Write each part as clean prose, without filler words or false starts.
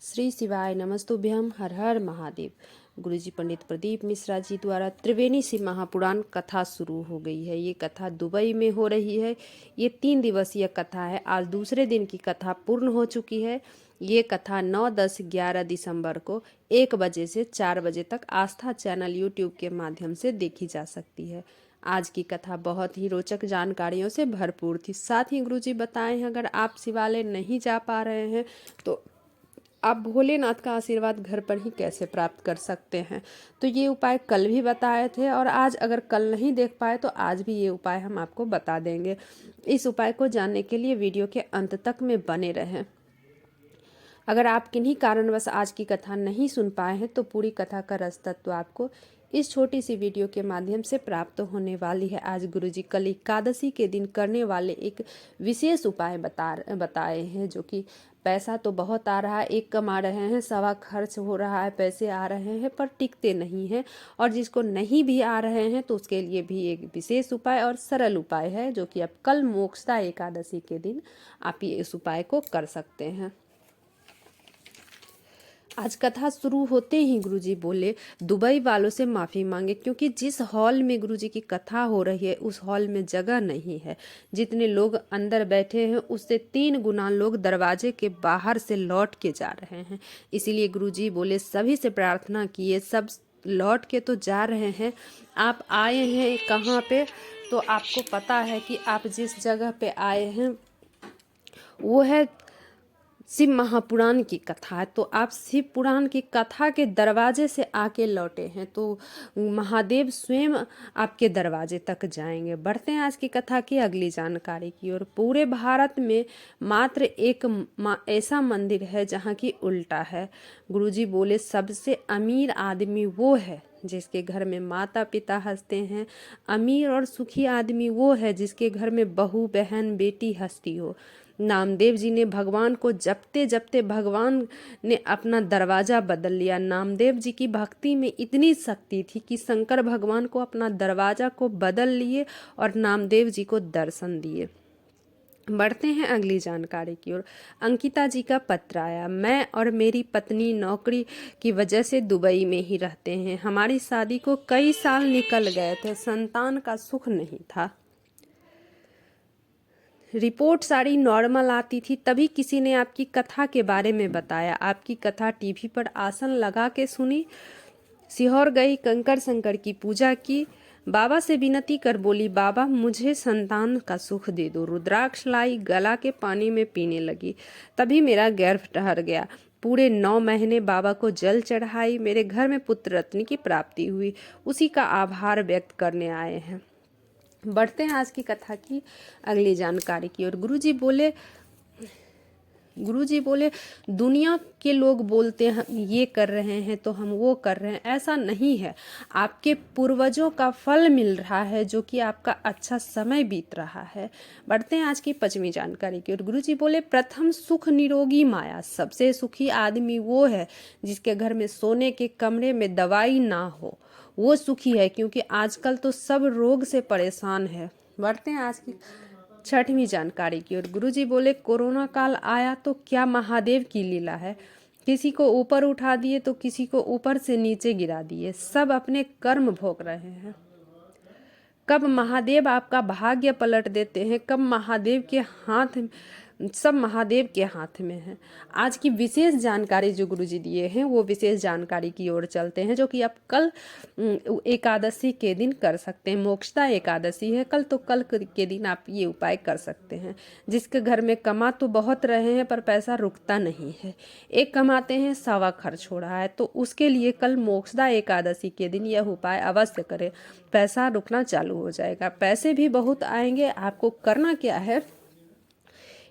श्री शिवाय नमस्तुभ्यम। हर हर महादेव। गुरुजी पंडित प्रदीप मिश्रा जी द्वारा त्रिवेणी से महापुराण कथा शुरू हो गई है। ये कथा दुबई में हो रही है। ये 3 दिवसीय कथा है। आज दूसरे दिन की कथा पूर्ण हो चुकी है। ये कथा 9, 10, 11 दिसंबर को 1 बजे से 4 बजे तक आस्था चैनल यूट्यूब के माध्यम से देखी जा सकती है। आज की कथा बहुत ही रोचक जानकारियों से भरपूर थी। साथ ही गुरुजी बताए हैं, अगर आप शिवालय नहीं जा पा रहे हैं तो आप भोलेनाथ का आशीर्वाद घर पर ही कैसे प्राप्त कर सकते हैं। तो ये उपाय कल भी बताए थे और आज अगर कल नहीं देख पाए तो आज भी ये उपाय हम आपको बता देंगे। इस उपाय को जानने के लिए वीडियो के अंत तक में बने रहें। अगर आप किन्हीं कारणवश आज की कथा नहीं सुन पाए हैं तो पूरी कथा का रस तत्व आपको इस छोटी सी वीडियो के माध्यम से प्राप्त होने वाली है। आज गुरुजी कल एकादशी के दिन करने वाले एक विशेष उपाय बताए हैं, जो कि पैसा तो बहुत आ रहा है, एक कमा रहे हैं, सवा खर्च हो रहा है, पैसे आ रहे हैं पर टिकते नहीं हैं, और जिसको नहीं भी आ रहे हैं तो उसके लिए भी एक विशेष उपाय और सरल उपाय है, जो कि आप कल मोक्षदा एकादशी के दिन आप ये इस उपाय को कर सकते हैं। आज कथा शुरू होते ही गुरुजी बोले, दुबई वालों से माफ़ी मांगे, क्योंकि जिस हॉल में गुरुजी की कथा हो रही है उस हॉल में जगह नहीं है। जितने लोग अंदर बैठे हैं उससे 3 गुना लोग दरवाजे के बाहर से लौट के जा रहे हैं। इसीलिए गुरुजी बोले, सभी से प्रार्थना किए, सब लौट के तो जा रहे हैं, आप आए हैं कहाँ पे, तो आपको पता है कि आप जिस जगह पे आए हैं वो है शिव महापुराण की कथा है। तो आप शिव पुराण की कथा के दरवाजे से आके लौटे हैं तो महादेव स्वयं आपके दरवाजे तक जाएंगे। बढ़ते हैं आज की कथा की अगली जानकारी की ओर। पूरे भारत में मात्र एक ऐसा मंदिर है जहाँ की उल्टा है। गुरुजी बोले, सबसे अमीर आदमी वो है जिसके घर में माता पिता हंसते हैं। अमीर और सुखी आदमी वो है जिसके घर में बहू बहन बेटी हंसती हो। नामदेव जी ने भगवान को जपते जपते भगवान ने अपना दरवाजा बदल लिया। नामदेव जी की भक्ति में इतनी शक्ति थी कि शंकर भगवान को अपना दरवाजा को बदल लिए और नामदेव जी को दर्शन दिए। बढ़ते हैं अगली जानकारी की ओर। अंकिता जी का पत्र आया, मैं और मेरी पत्नी नौकरी की वजह से दुबई में ही रहते हैं। हमारी शादी को कई साल निकल गए थे, संतान का सुख नहीं था। रिपोर्ट सारी नॉर्मल आती थी, तभी किसी ने आपकी कथा के बारे में बताया। आपकी कथा टीवी पर आसन लगा के सुनी, सिहोर गई, कंकर शंकर की पूजा की, बाबा से विनती कर बोली, बाबा मुझे संतान का सुख दे दो। रुद्राक्ष लाई, गला के पानी में पीने लगी, तभी मेरा गर्भ ठहर गया। पूरे 9 महीने बाबा को जल चढ़ाई, मेरे घर में पुत्र रत्न की प्राप्ति हुई, उसी का आभार व्यक्त करने आए हैं। बढ़ते हैं आज की कथा की अगली जानकारी की ओर। गुरुजी बोले, दुनिया के लोग बोलते हैं ये कर रहे हैं तो हम वो कर रहे हैं, ऐसा नहीं है। आपके पूर्वजों का फल मिल रहा है, जो कि आपका अच्छा समय बीत रहा है। बढ़ते हैं आज की 5वीं जानकारी की ओर। गुरुजी बोले, प्रथम सुख निरोगी माया। सबसे सुखी आदमी वो है जिसके घर में सोने के कमरे में दवाई ना हो, वो सुखी है, क्योंकि आजकल तो सब रोग से परेशान है। बढ़ते हैं आज की 6वीं जानकारी की ओर। गुरुजी बोले, कोरोना काल आया तो क्या महादेव की लीला है। किसी को ऊपर उठा दिए तो किसी को ऊपर से नीचे गिरा दिए, सब अपने कर्म भोग रहे हैं। कब महादेव आपका भाग्य पलट देते हैं, कब महादेव के हाथ, सब महादेव के हाथ में है। आज की विशेष जानकारी जो गुरुजी दिए हैं वो विशेष जानकारी की ओर चलते हैं, जो कि आप कल एकादशी के दिन कर सकते हैं। मोक्षदा एकादशी है कल, तो कल के दिन आप ये उपाय कर सकते हैं। जिसके घर में कमा तो बहुत रहे हैं पर पैसा रुकता नहीं है, एक कमाते हैं सवा खर्च हो रहा है, तो उसके लिए कल मोक्षदा एकादशी के दिन यह उपाय अवश्य करें, पैसा रुकना चालू हो जाएगा, पैसे भी बहुत आएंगे। आपको करना क्या है,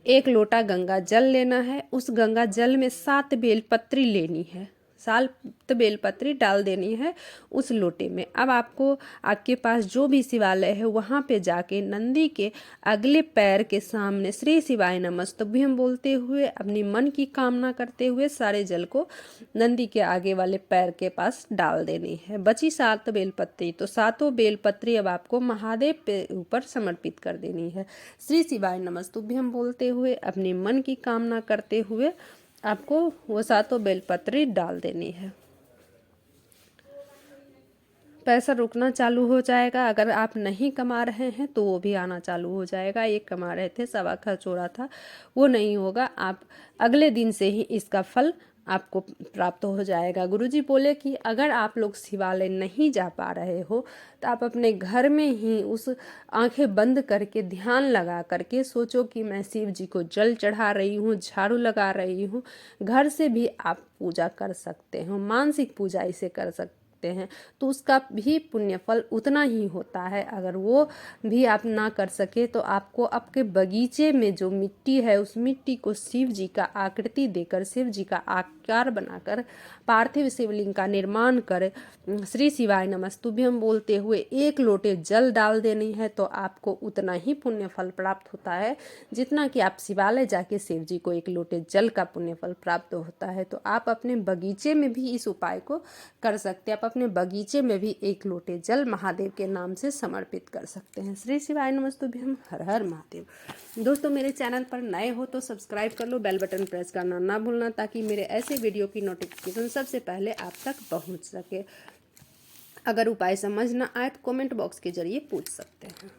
1 लोटा गंगा जल लेना है, उस गंगा जल में 7 बेलपत्री लेनी है, 7 बेलपत्री डाल देनी है उस लोटे में। अब आपको आपके पास जो भी शिवालय है वहाँ पे जाके नंदी के अगले पैर के सामने श्री शिवाय नमस्तुभ्यम बोलते हुए, अपनी मन की कामना करते हुए सारे जल को नंदी के आगे वाले पैर के पास डाल देनी है। बची 7 बेलपत्री, तो 7 बेलपत्री अब आपको महादेव पे ऊपर समर्पित कर देनी है। श्री शिवाय नमस्तुभ्यम बोलते हुए, अपने मन की कामना करते हुए आपको वो सातों बेलपत्री डाल देनी है। पैसा रुकना चालू हो जाएगा। अगर आप नहीं कमा रहे हैं तो वो भी आना चालू हो जाएगा। एक कमा रहे थे, सवा खर्च हो रहा था, वो नहीं होगा। आप अगले दिन से ही इसका फल आपको प्राप्त हो जाएगा। गुरुजी बोले कि अगर आप लोग शिवालय नहीं जा पा रहे हो तो आप अपने घर में ही उस आंखें बंद करके ध्यान लगा करके सोचो कि मैं शिव जी को जल चढ़ा रही हूँ, झाड़ू लगा रही हूँ। घर से भी आप पूजा कर सकते हो, मानसिक पूजा इसे कर सकते हैं, तो उसका भी पुण्य फल उतना ही होता है। अगर वो भी आप ना कर सके तो आपको आपके बगीचे में जो मिट्टी है उस मिट्टी को शिव जी का आकृति देकर, शिव जी का आकार बनाकर, पार्थिव शिवलिंग का निर्माण कर श्री शिवाय नमस्तुभ्यम बोलते हुए 1 लोटे जल डाल देनी है, तो आपको उतना ही पुण्य फल प्राप्त होता है जितना कि आप शिवालय जाके शिव जी को 1 लोटे जल का पुण्य फल प्राप्त होता है। तो आप अपने बगीचे में भी इस उपाय को कर सकते हैं। आप अपने बगीचे में भी 1 लोटे जल महादेव के नाम से समर्पित कर सकते हैं। श्री शिवाय नमस्तुभ्यम। हर हर महादेव। दोस्तों, मेरे चैनल पर नए हो तो सब्सक्राइब कर लो, बेल बटन प्रेस करना ना भूलना, ताकि मेरे ऐसे वीडियो की नोटिफिकेशन सबसे पहले आप तक पहुंच सके। अगर उपाय समझ ना आए तो कमेंट बॉक्स के जरिए पूछ सकते हैं।